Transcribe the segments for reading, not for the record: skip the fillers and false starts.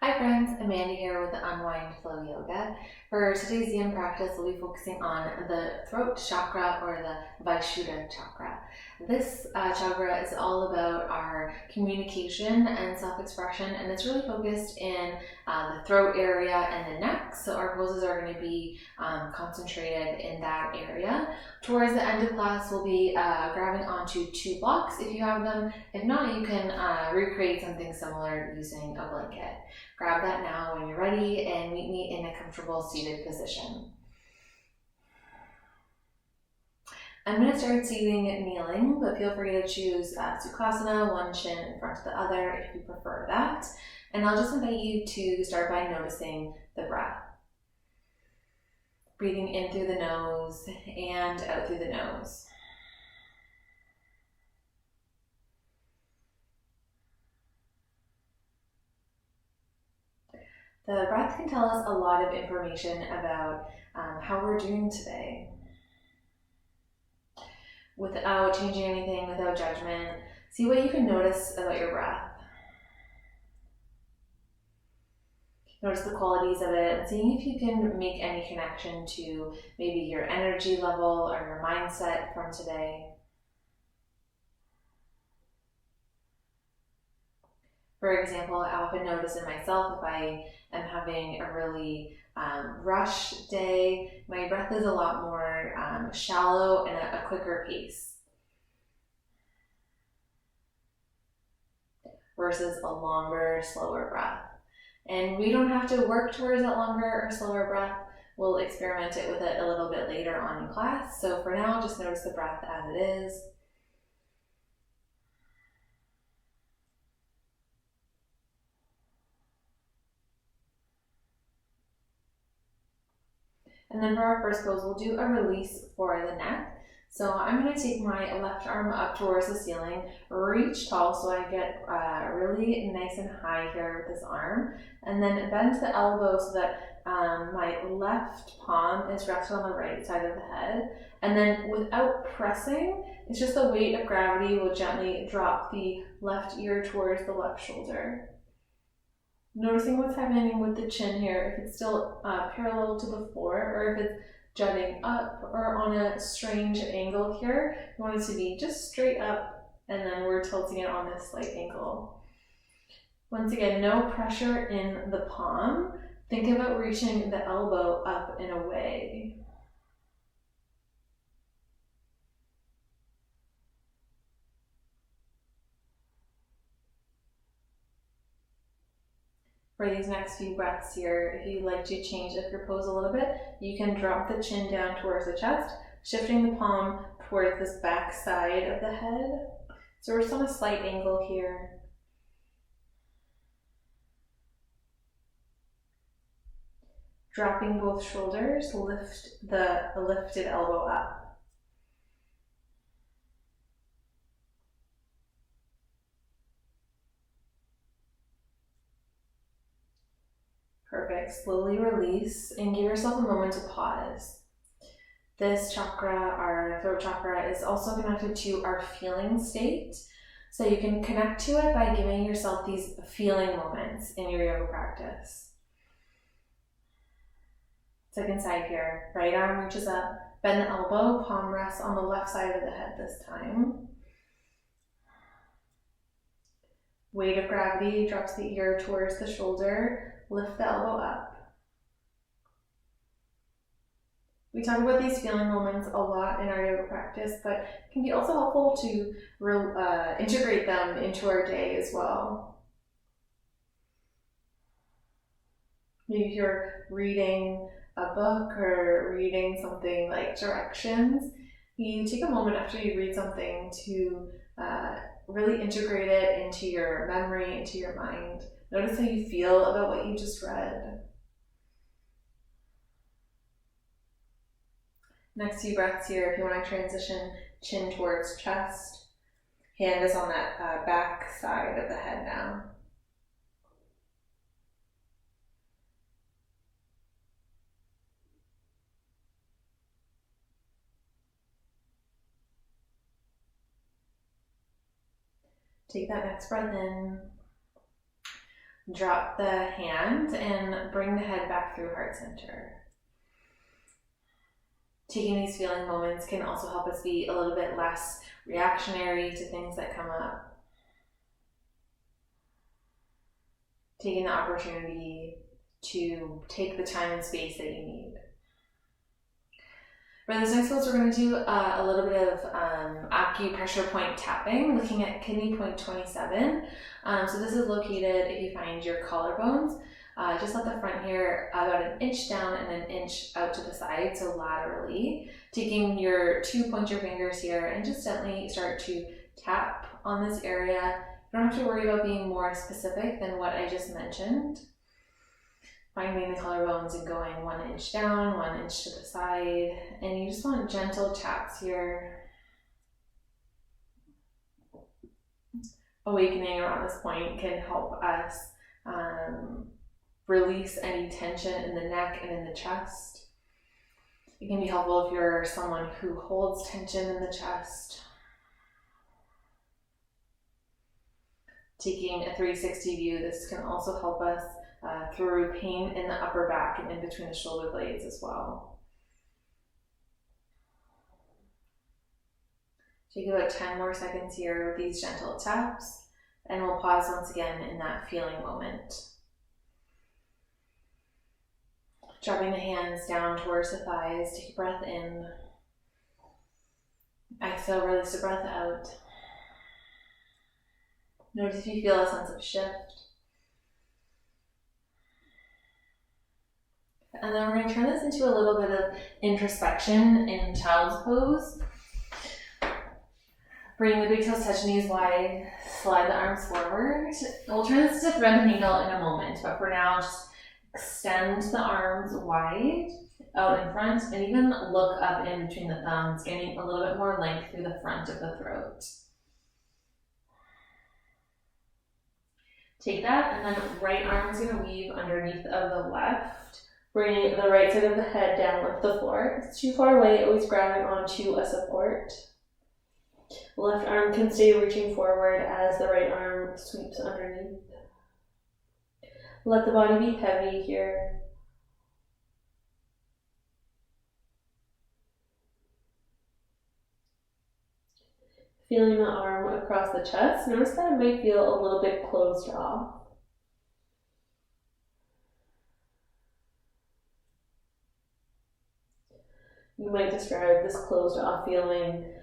Hi friends, Amanda here with Unwind Flow Yoga. For today's yin practice, we'll be focusing on the throat chakra or the Vaishuddha chakra. This chakra is all about our communication and self-expression, and it's really focused in the throat area and the neck. So our poses are going to be concentrated in that area. Towards the end of class, we'll be grabbing onto 2 blocks if you have them. If not, you can recreate something similar using a blanket. Grab that now when you're ready and meet me in a comfortable seated position. I'm going to start seating kneeling, but feel free to choose Sukhasana, one shin in front of the other if you prefer that. And I'll just invite you to start by noticing the breath. Breathing in through the nose and out through the nose. The breath can tell us a lot of information about how we're doing today. Without changing anything, without judgment, see what you can notice about your breath. Notice the qualities of it, and seeing if you can make any connection to maybe your energy level or your mindset from today. For example, I often notice in myself if I am having a really rush day, my breath is a lot more shallow and a quicker pace versus a longer, slower breath. And we don't have to work towards that longer or slower breath. We'll experiment it with it a little bit later on in class. So for now, just notice the breath as it is. And then for our first pose, we'll do a release for the neck. So I'm going to take my left arm up towards the ceiling, reach tall so I get really nice and high here with this arm, and then bend the elbow so that my left palm is rested on the right side of the head. And then without pressing, it's just the weight of gravity will gently drop the left ear towards the left shoulder. Noticing what's happening with the chin here, if it's still parallel to the floor or if it's jutting up or on a strange angle here. You want it to be just straight up, and then we're tilting it on this slight angle. Once again, no pressure in the palm. Think about reaching the elbow up and away. For these next few breaths here, if you'd like to change up your pose a little bit, you can drop the chin down towards the chest, shifting the palm towards this back side of the head. So we're just on a slight angle here. Dropping both shoulders, lift the lifted elbow up. Perfect. Slowly release and give yourself a moment to pause. This chakra, our throat chakra, is also connected to our feeling state. So you can connect to it by giving yourself these feeling moments in your yoga practice. Second side here, right arm reaches up, bend the elbow, palm rests on the left side of the head this time. Weight of gravity drops the ear towards the shoulder. Lift the elbow up. We talk about these feeling moments a lot in our yoga practice, but it can be also helpful to integrate them into our day as well. Maybe if you're reading a book or reading something like directions, you take a moment after you read something to really integrate it into your memory, into your mind. Notice how you feel about what you just read. Next few breaths here, if you want to transition chin towards chest, hand is on that back side of the head now. Take that next breath in. Drop the hand and bring the head back through heart center. Taking these feeling moments can also help us be a little bit less reactionary to things that come up. Taking the opportunity to take the time and space that you need. For this next pose, we're going to do a little bit of acupressure point tapping, looking at kidney point 27. So this is located, if you find your collarbones, just at the front here, about an inch down and an inch out to the side, so laterally. Taking your two pointer fingers here and just gently start to tap on this area. You don't have to worry about being more specific than what I just mentioned. Finding the collarbones and going 1 inch down, 1 inch to the side, and you just want gentle taps here. Awakening around this point can help us release any tension in the neck and in the chest. It can be helpful if you're someone who holds tension in the chest. Taking a 360 view, this can also help us through pain in the upper back and in between the shoulder blades as well. Take about 10 more seconds here with these gentle taps, and we'll pause once again in that feeling moment. Dropping the hands down towards the thighs, take a breath in. Exhale, release the breath out. Notice if you feel a sense of shift. And then we're going to turn this into a little bit of introspection in child's pose. Bring the big toes touch knees wide, slide the arms forward. We'll turn this to thread the needle in a moment, but for now, just extend the arms wide out in front and even look up in between the thumbs, gaining a little bit more length through the front of the throat. Take that, and then right arm is going to weave underneath of the left. Bring the right side of the head down with the floor. If it's too far away, always grab it onto a support. The left arm can stay reaching forward as the right arm sweeps underneath. Let the body be heavy here. Feeling the arm across the chest, notice that it might feel a little bit closed off. You might describe this closed off feeling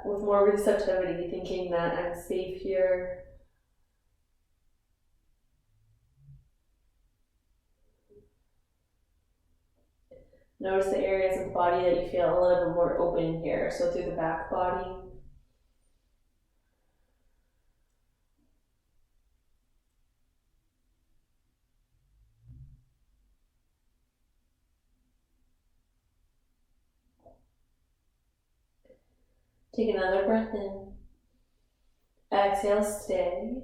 with more receptivity, thinking that I'm safe here. Notice the areas of the body that you feel a little bit more open here, so through the back body. Take another breath in. Exhale, stay.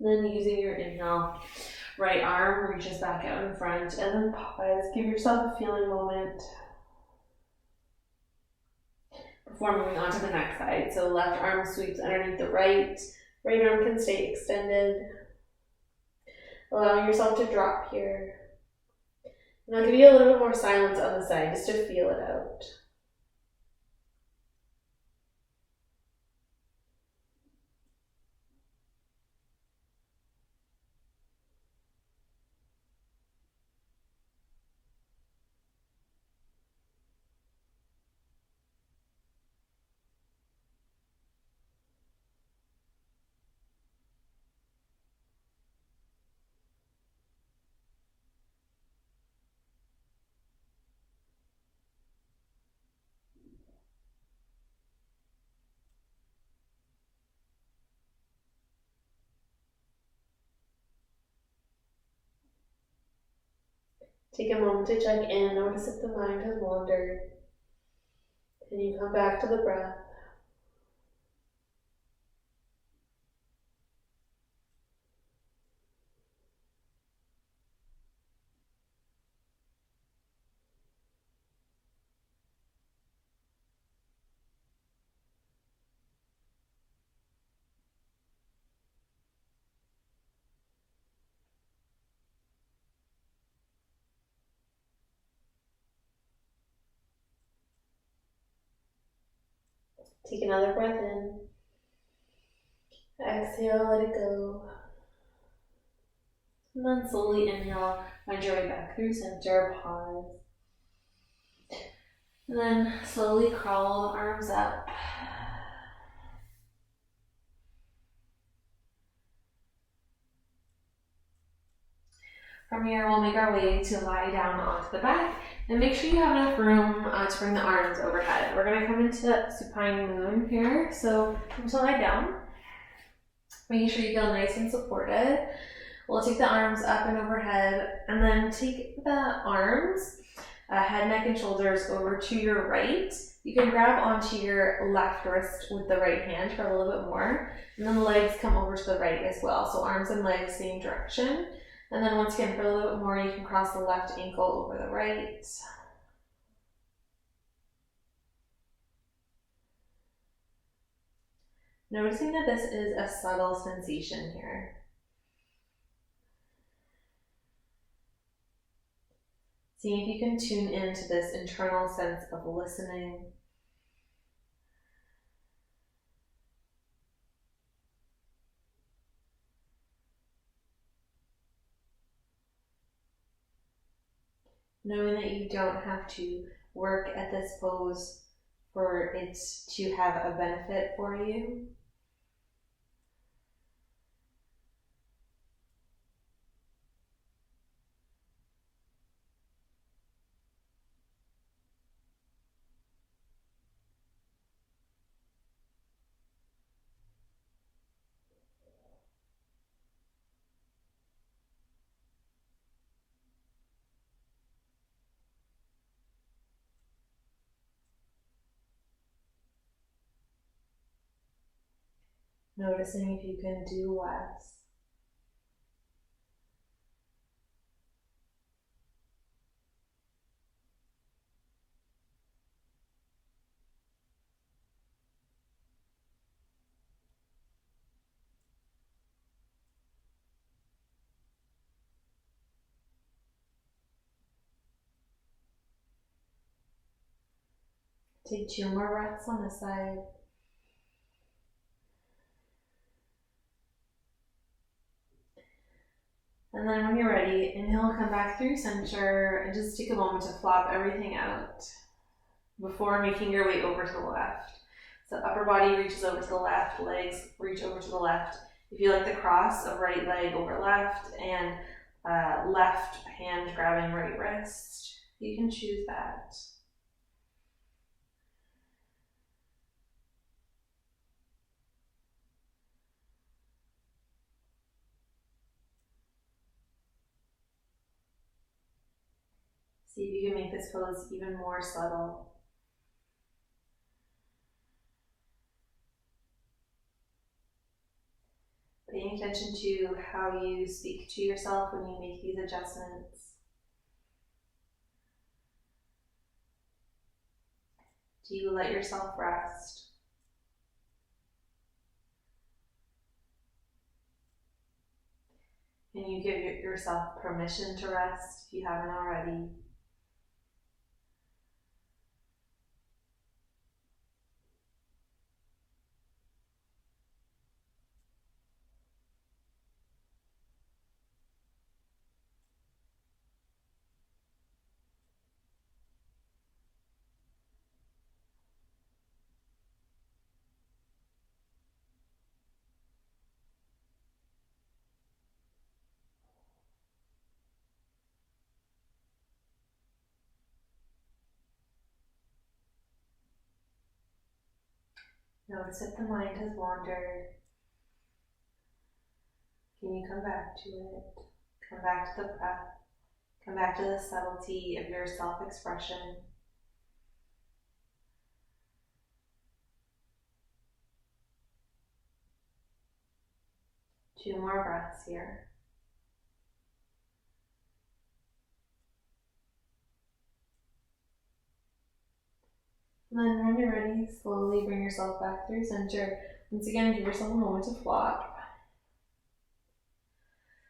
And then using your inhale, right arm reaches back out in front, and then pause. Give yourself a feeling moment before moving on to the next side. So left arm sweeps underneath the right. Right arm can stay extended. Allowing yourself to drop here. And I'll give you a little bit more silence on the side just to feel it out. Take a moment to check in, notice if the mind has wandered, and you come back to the breath. Take another breath in. Exhale, let it go. And then slowly inhale, find your way back through center, pause. And then slowly crawl the arms up. From here, we'll make our way to lie down onto the back, and make sure you have enough room to bring the arms overhead. We're going to come into supine moon here, so come to lie down. Making sure you feel nice and supported. We'll take the arms up and overhead, and then take the arms, head, neck, and shoulders over to your right. You can grab onto your left wrist with the right hand for a little bit more, and then the legs come over to the right as well. So arms and legs, same direction. And then once again, for a little bit more, you can cross the left ankle over the right. Noticing that this is a subtle sensation here. Seeing if you can tune into this internal sense of listening. Knowing that you don't have to work at this pose for it to have a benefit for you. Noticing if you can do less. Take 2 more breaths on this side. And then when you're ready, inhale, come back through center, and just take a moment to flop everything out before making your way over to the left. So upper body reaches over to the left, legs reach over to the left. If you like the cross of right leg over left and left hand grabbing right wrist, you can choose that. See if you can make this pose even more subtle. Paying attention to how you speak to yourself when you make these adjustments. Do you let yourself rest? Can you give yourself permission to rest if you haven't already? Notice if the mind has wandered. Can you come back to it? Come back to the breath. Come back to the subtlety of your self-expression. Two more breaths here. And then when you're ready, slowly bring yourself back through center. Once again, give yourself a moment to flop.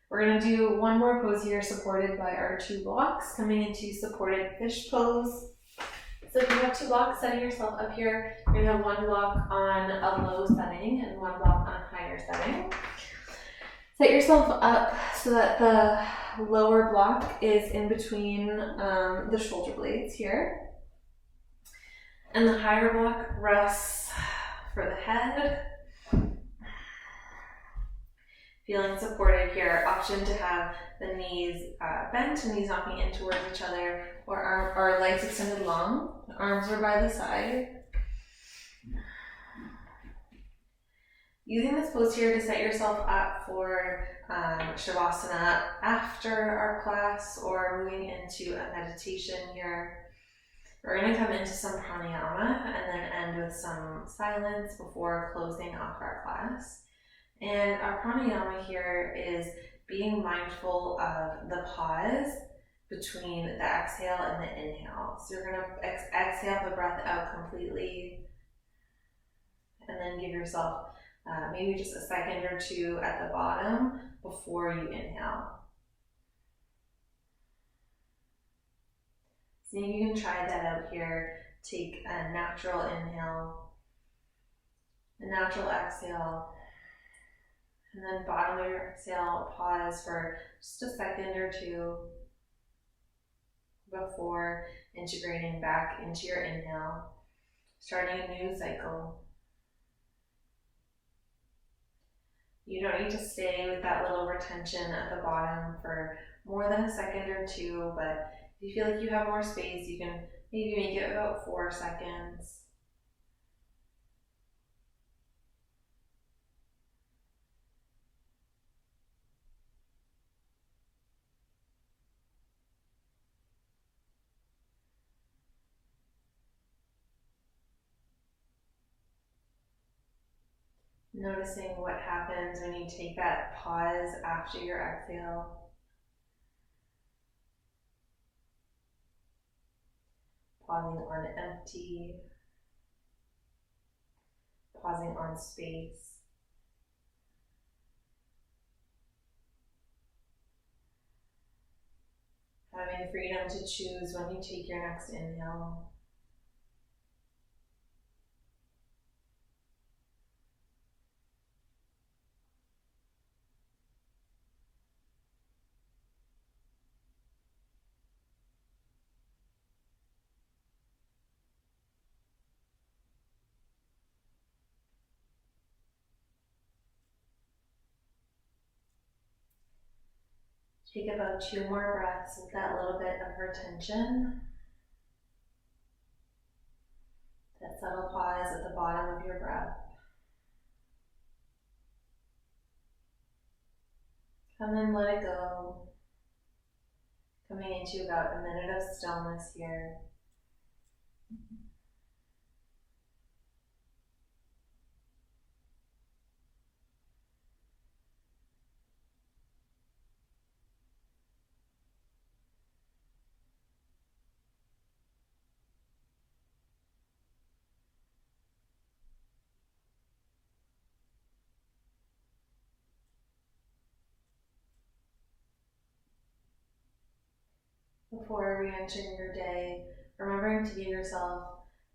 We're going to do one more pose here, supported by our 2 blocks, coming into supported fish pose. So if you have 2 blocks, setting yourself up here, you're going to have 1 block on a low setting and 1 block on a higher setting. Set yourself up so that the lower block is in between the shoulder blades here. And the higher block rests for the head. Feeling supported here. Option to have the knees bent, knees knocking in towards each other, or legs extended long. The arms are by the side. Using this pose here to set yourself up for Shavasana after our class or moving into a meditation here. We're going to come into some pranayama and then end with some silence before closing off our class. And our pranayama here is being mindful of the pause between the exhale and the inhale. So you're going to exhale the breath out completely and then give yourself maybe just a second or 2 at the bottom before you inhale. So you can try that out here. Take a natural inhale, a natural exhale, and then bottom of your exhale, pause for just a second or 2 before integrating back into your inhale, starting a new cycle. You don't need to stay with that little retention at the bottom for more than a second or 2, but if you feel like you have more space, you can maybe make it about 4 seconds. Noticing what happens when you take that pause after your exhale. Pausing on empty, pausing on space. Having freedom to choose when you take your next inhale. Take about 2 more breaths with that little bit of retention. That subtle pause at the bottom of your breath. And then let it go. Coming into about a minute of stillness here. Before re-entering your day, remembering to give yourself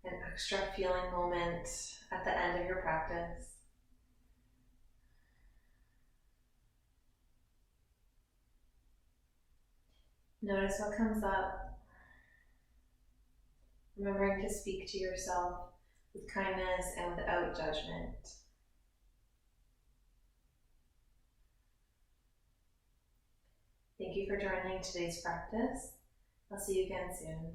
an extra feeling moment at the end of your practice. Notice what comes up. Remembering to speak to yourself with kindness and without judgment. Thank you for joining today's practice. I'll see you again soon.